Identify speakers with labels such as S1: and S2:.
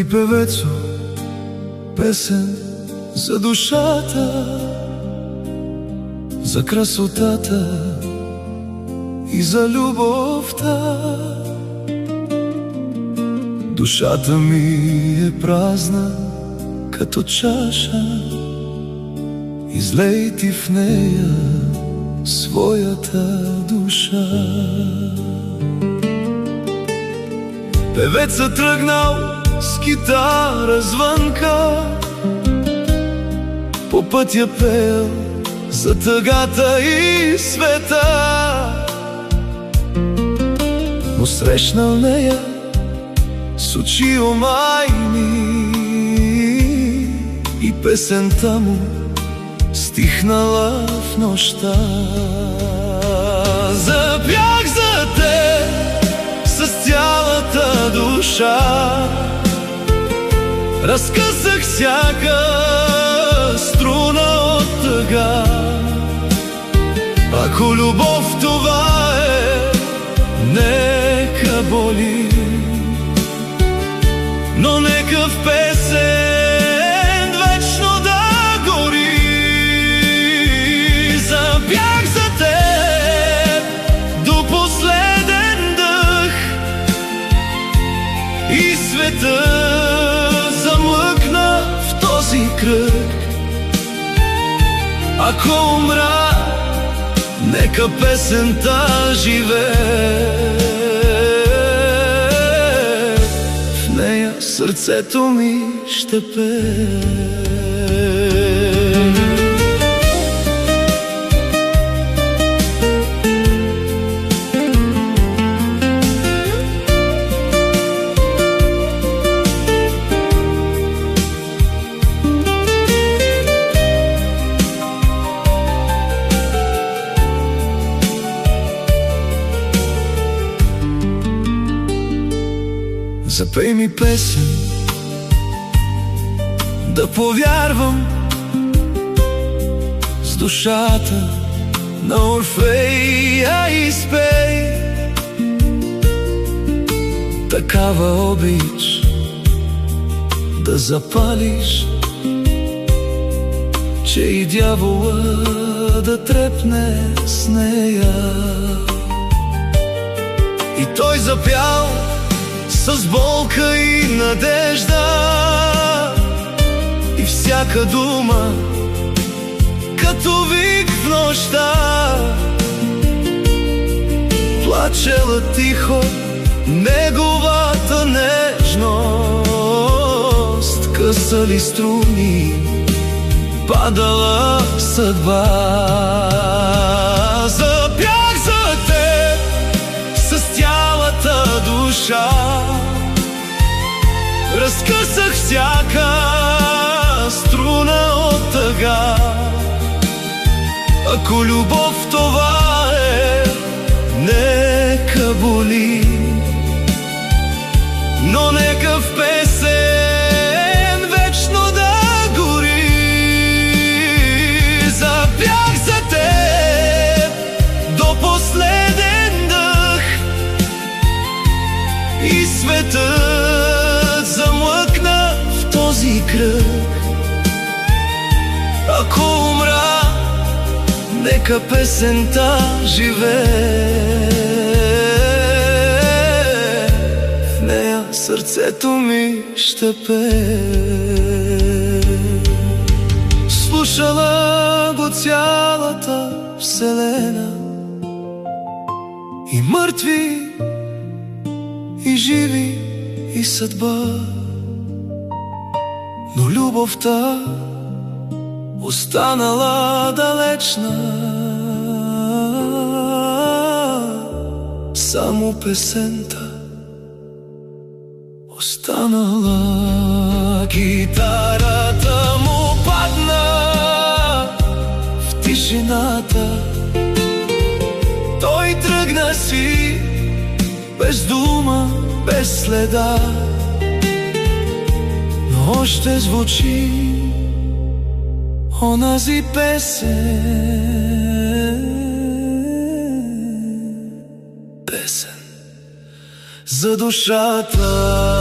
S1: певецо, песен за душата, за красотата и за любовта. Душата ми е празна като чаша, излей ти в нея своята душа. Певецът тръгнал с китара звънка, по пътя пеел за тъгата и света, но срещнал нея с очи омайни и песента му стихнала в нощта. Запях за теб с цялата душа, разкъсах всяка струна от тъга. Ако любов това е, нека боли, но нека в песен вечно да гори. Запях за теб до последен дъх и света замлъкна в този кръг. Ако умра, нека песента живее, в нея сърцето ми ще пее. Запей ми песен, да повярвам с душата на Орфея, изпей такава обич да запалиш, че и дявола да трепне с нея. И той запял с болка и надежда, и всяка дума като вик в нощта. Плачела тихо неговата нежност, късали струни, падала съдба. Запях за теб с цялата душа, разкъсах всяка струна от тъга. Ако любов това е, нека боли, но нека в песен вечно да гори. Запях за теб до последен дъх и светът замлъкна в този кръг. Ако умра, нека песента живее, в нея сърцето ми ще пее. Слушала го цялата вселена, и мъртви, и живи, и съдба, но любовта останала далечна. Само песента останала. Китарата му падна в тишината, той тръгна си без дума, без следа, но още звучи онази песен за душата.